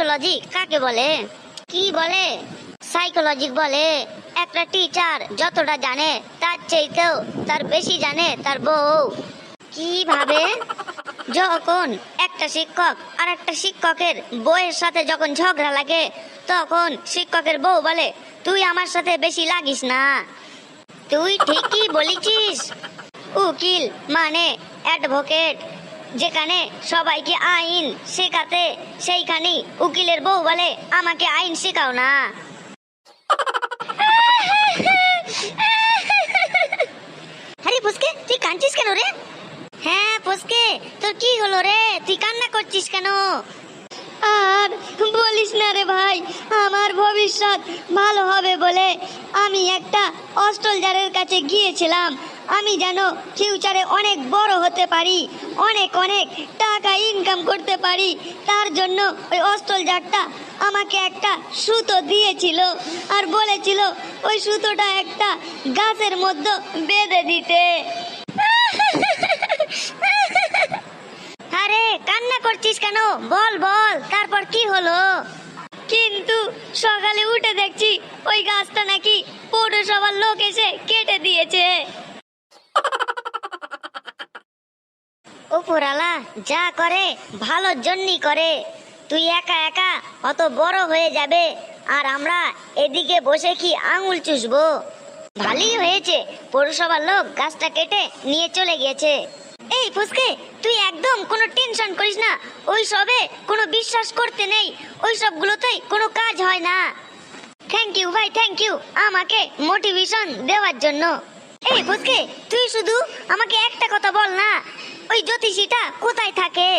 Psychology কাকে বলে? কি বলে? সাইকোলজি বলে একটা টিচার যতটা জানে তার চাইতেও তার বেশি জানে তার বউ। কিভাবে? যখন একটা শিক্ষক আর একটা শিক্ষকের বউয়ের সাথে যখন ঝগড়া লাগে, তখন শিক্ষকের বউ বলে তুই আমার সাথে বেশি লাগিস না। তুই ঠিকই বলেছিস। উকিল মানে অ্যাডভোকেট, যেখানে সবাইকে আইন শেখাতে, সেইখানেই উকিলের বউ বলে আমাকে আইন শেখাও না। আরে পুচকে, তুই কাঁদছিস কেন রে? হ্যাঁ পুচকে, তোর কি হলো রে? তুই কান্না করছিস কেন? আর বলিস না রে ভাই, আমার ভবিষ্যৎ ভালো হবে বলে আমি একটা অস্ট্রেলিয়ার কাছে গিয়েছিলাম। আমি যেন ফিউচারে অনেক বড় হতে পারি, অনেক অনেক টাকা ইনকাম করতে পারি, তার জন্য ওই অস্ট্রেলিয়ারটা আমাকে একটা সুতো দিয়েছিল আর বলেছিল ওই সুতোটা একটা গাছের মধ্যে বেঁধে দিতে। আরে কান্না করছিস কেন? বল বল, তারপর কি হলো? কিন্তু সকালে উঠে দেখছি ওই গাছটা নাকি পৌরসভার লোক এসে কেটে দিয়েছে। উপরালা যা করে ভালোর জন্যই করে। তুই একা একা অত বড় হয়ে যাবে আর আমরা এদিকে বসে কি আঙুল চুষবো? ভালোই হয়েছে, পৌরসভার লোক গাছটা কেটে নিয়ে চলে গেছে। এই ফুসকে, তুই একদম কোনো টেনশন করিস না, ওই সবে কোনো বিশ্বাস করতে নেই, ওই সবগুলোতেই কোনো কাজ হয় না। থ্যাংক ইউ ভাই, থ্যাংক ইউ আমাকে মোটিভেশন দেওয়ার জন্য। এই ফুসকে, তুই শুধু আমাকে একটা কথা বল না, ওই জ্যোতিষীটা কোথায় থাকে?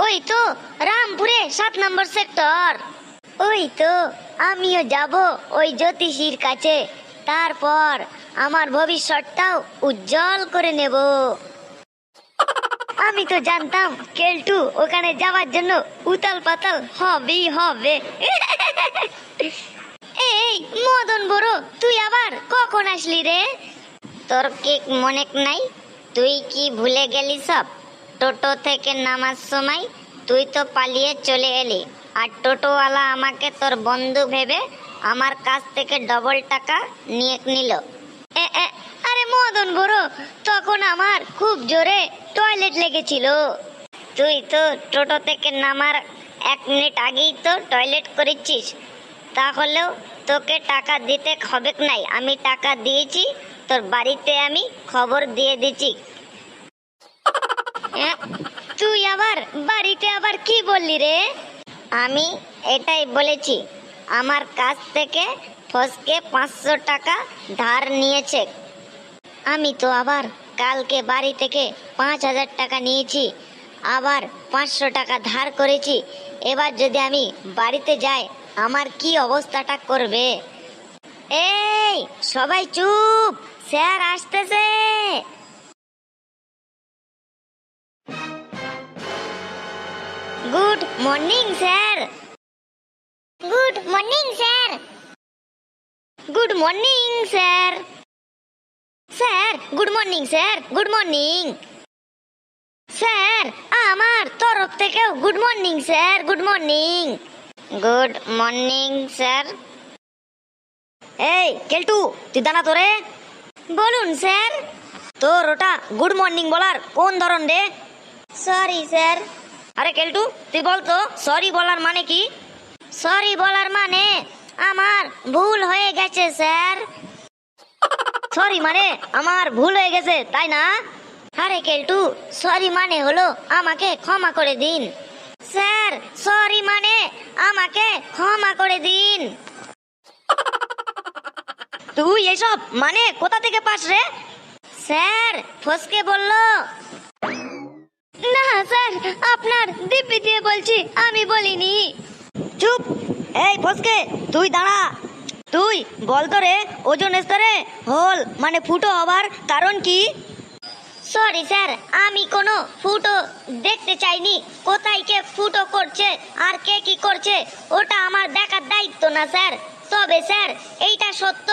ওই তো রামপুরে 7 নম্বর সেক্টর। ওই তো আমিও যাব ওই জ্যোতিষীর কাছে, তারপর আমার ভবিষ্যৎটাও উজ্জ্বল করে নেব। আমি তো জানতাম কেলটু ওখানে যাওয়ার জন্য উতাল পাতাল হবেই হবে। এই মদন বড়, তুই আবার কখন আসলি রে? তোর কি মনে নাই? তুই কি ভুলে গেলি সব? টোটো থেকে নামার সময় তুই তো পালিয়ে চলে এলি, আর টোটোওয়ালা আমাকে তোর বন্ধু ভেবে আমার কাছ থেকে ডবল টাকা নিয়ে নিল। আরে মদন বড়, তখন আমার খুব জোরে টয়লেট লেগেছিল। তুই তো টোটো থেকে নামার 1 মিনিট আগেই তো টয়লেট করেছিস, তাহলেও তোকে টাকা দিতে হবে নাই। আমি টাকা দিয়েছি, তোর বাড়িতে আমি খবর দিয়ে দিচ্ছি। তুই আবার বাড়িতে আবার কি বললি রে? আমি এটাই বলেছি, আমার কাছ থেকে ফসকে 500 টাকা ধার নিয়েছে। আমি তো আবার কালকে বাড়ি থেকে 5000 টাকা নিয়েছি, আবার 500 টাকা ধার করেছি। এবার যদি আমি বাড়িতে যাই, আমার কি অবস্থাটা করবে? এই সবাই চুপ, স্যার আসতেছে। Good morning sir. Good morning sir. Good morning sir. Sir good morning sir, good morning sir. আমার তরফ থেকেও good morning sir, good morning. Good morning sir. এই কেলটু, তুই দাঁড়া তোরে। বলুন স্যার। তোর ওটা গুড মর্নিং বলার কোন ধরন রে? Sorry sir. আরে কেলটু, তুই বলতো সরি বলার মানে কি? সরি বলার মানে আমার ভুল হয়ে গেছে স্যার। সরি মানে আমার ভুল হয়ে গেছে, তাই না? আরে কেলটু, সরি মানে হলো আমাকে ক্ষমা করে দিন। স্যার সরি মানে আমাকে ক্ষমা করে দিন। তুই এসব মানে কোথা থেকে পাস রে? স্যার ফসকে বলল। না স্যার, আপনার দিব্যি দিয়ে বলছি, আমি বলিনি। চুপ। এই ফসকে, তুই দাঁড়া। তুই বলতো রে, ওজন স্তরে হোল মানে ফুটো হবার কারণ কি? সরি স্যার, আমি কোনো ফুটো দেখতে চাইনি। কোথায় কে ফুটো করছে আর কে কি করছে ওটা আমার দেখার দায়িত্ব না স্যার। তবে স্যার এইটা সত্য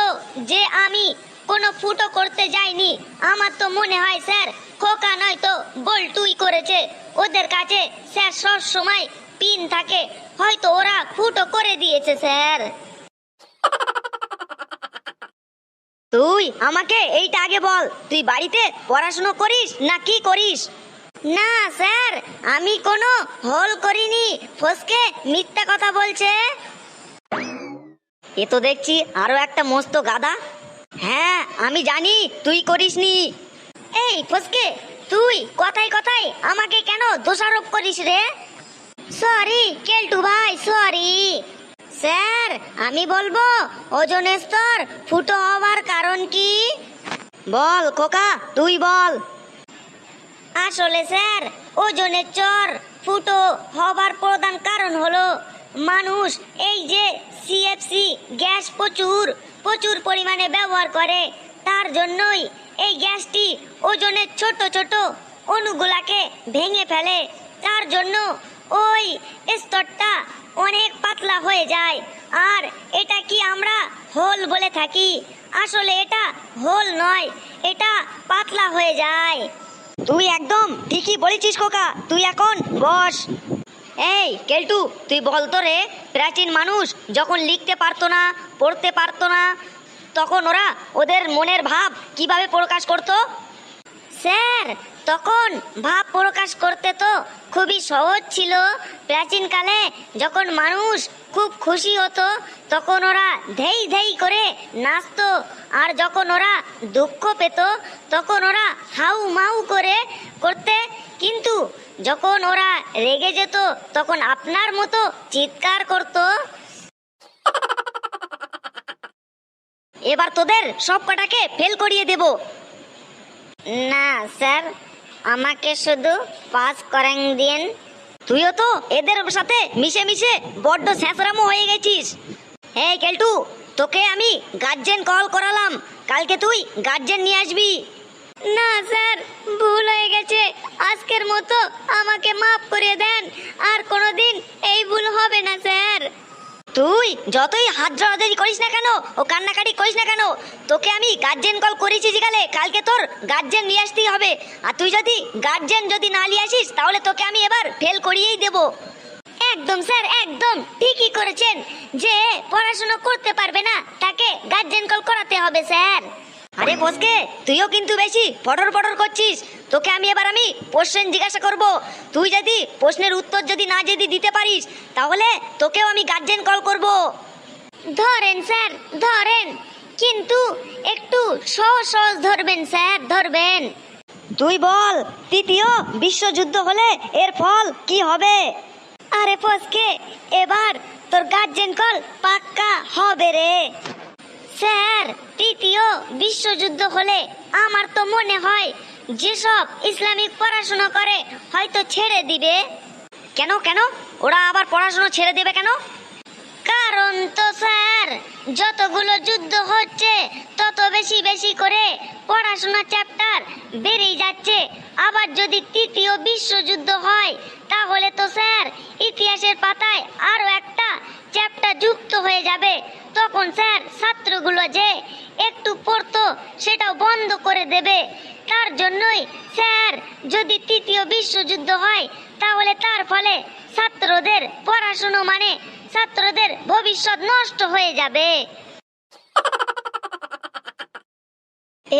যে আমি কোনো ফুটো করতে যাইনি। আমার তো মনে হয় স্যার খোকা নয় তো বল্টুই করেছে। ওদের কাছে স্যার সব সময় পিন থাকে, হয়তো ওরা ফুটো করে দিয়েছে স্যার। তুই আমাকে এইটা আগে বল, তুই বাড়িতে পড়াশোনা করিস না কি করিস? না স্যার, আমি কোনো হল করিনি। ফসকে মিথ্যা কথা বলছে। এ তো দেখছি আরো একটা মস্ত গাধা। হ্যাঁ আমি জানি তুই করিসনি। এই ফসকে, তুই কথায় কথায় আমাকে কেন দোষারোপ করিস রে? সরি কেলটু ভাই, সরি। স্যার আমি বলবো ওজনের স্তর ফুটো হওয়ার কারণ কি? বল খোকা, তুই বল। আসলে স্যার, ওজনের স্তর ফুটো হবার প্রধান কারণ হলো মানুষ এই যে সিএফসি গ্যাস প্রচুর প্রচুর পরিমাণে ব্যবহার করে। তার জন্যই এই গ্যাসটি ওজনের ছোট ছোট অণুগুলাকে ভেঙে ফেলে। তার জন্য ওই স্তরটা অনেক পাতলা হয়ে যায়। আর এটা কি আমরা হোল বলে থাকি, আসলে এটা হোল নয়, এটা পাতলা হয়ে যায়। তুই একদম ঠিকই বলেছিস খোকা, তুই এখন বস। এই কেলটু, তুই বলতো রে, প্রাচীন মানুষ যখন লিখতে পারতো না, পড়তে পারতো না, তখন ওরা ওদের মনের ভাব কিভাবে প্রকাশ করতো? স্যার তখন ভাব প্রকাশ করতে তো খুবই সহজ ছিল। প্রাচীনকালে যখন মানুষ খুব খুশি হতো তখন ওরা ধেই ধেই করে নাচতো, আর যখন ওরা দুঃখ পেত তখন ওরা হাউ মাউ করে করতে। কিন্তু যখন ওরা রেগে যেত তখন আপনার মতো চিৎকার করত। এবার তোদের সব কটাকে ফেল করিয়ে দেব। না স্যার, আমাকে শুধু পাস করান দিন। তুইও তো এদের সাথে মিশে মিশে বড্ড স্যাঁচরামো হয়ে গেছিস। এই কেলটু, তোকে আমি গার্জেন কল করালাম, কালকে তুই গার্জেন নিয়ে আসবি। না স্যার, ভুল হয়ে গেছে, আজকের মতো আমাকে মাফ করে দেন, আর কোনোদিন এই ভুল হবে না স্যার। তুই যতই হাত জড়াজড়ি করিস না কেন ও কান্নাকাটি করিস না কেন, তোকে আমি গার্জেন কল করেছি গেলে কালকে তোর গার্জেন নিয়ে আসতেই হবে। আর তুই যদি গার্জেন না নিয়ে আসিস তাহলে তোকে আমি এবার ফেল করিয়েই দেব। একদম স্যার, একদম ঠিকই করেছেন, যে পড়াশোনা করতে পারবে না তাকে গার্জেন কল করাতে হবে স্যার। আরে ফসকে, তুইও কিন্তু বেশি পটর পটর করছিস। তোকে আমি এবার কোশ্চেন জিজ্ঞাসা করব, তুই যদি প্রশ্নের উত্তর না দিতে পারিস তাহলে তোকেও আমি গার্জেন কল করব। ধরেন স্যার ধরেন, কিন্তু একটু সহজ সহজ ধরবেন স্যার, ধরবেন। তুই বল, তৃতীয় বিশ্বযুদ্ধ হলে এর ফল কি হবে? আরে ফসকে, এবার তোর গার্জেন কল পাক্কা হবে রে। স্যার তৃতীয় বিশ্বযুদ্ধ হলে আমার তো মনে হয় যেসব ইসলামিক পড়াশোনা করে হয়তো ছেড়ে দিবে। কেন কেন, ওরা আবার পড়াশোনা ছেড়ে দেবে কেন? কারণ তো স্যার, যতগুলো যুদ্ধ হচ্ছে তত বেশি বেশি করে পড়াশোনা চ্যাপ্টার বেড়েই যাচ্ছে। আবার যদি তৃতীয় বিশ্বযুদ্ধ হয় তাহলে তো স্যার ইতিহাসের পাতায় আরো একটা চ্যাপ্টার যুক্ত হয়ে যাবে। তখন স্যার ছাত্রগুলো যে একটু পড়তো সেটাও বন্ধ করে দেবে। তার জন্যই স্যার, যদি তৃতীয় বিশ্বযুদ্ধ হয় তাহলে তার ফলে ছাত্রদের পড়াশুনো মানে ছাত্রদের ভবিষ্যৎ নষ্ট হয়ে যাবে।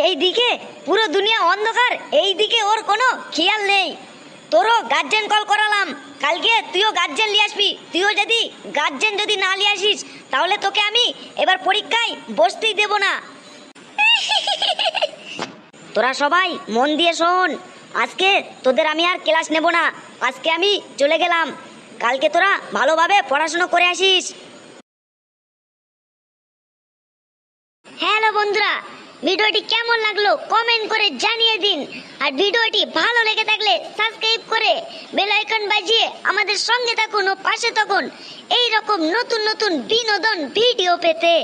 এইদিকে পুরো দুনিয়া অন্ধকার, এইদিকে ওর কোনো খেয়াল নেই। তোরও গার্জেন কল করালাম, কালকে তুইও গার্জেন নিয়ে আসবি। তুইও যদি গার্জেন না নিয়ে আসিস তাহলে তোকে আমি এবার পরীক্ষায় বসতেই দেব না। তোরা সবাই মন দিয়ে শোন, আজকে তোদের আমি আর ক্লাস নেব না, আজকে আমি চলে গেলাম। কালকে তোরা ভালোভাবে পড়াশোনা করে আসিস। হ্যালো বন্ধুরা, ভিডিওটি কেমন লাগলো কমেন্ট করে জানিয়ে দিন। আর ভিডিওটি ভালো লেগে থাকলে সাবস্ক্রাইব করে বেল আইকন বাজিয়ে আমাদের সঙ্গে থাকুন ও পাশে থাকুন এই রকম নতুন নতুন বিনোদন ভিডিও পেতে।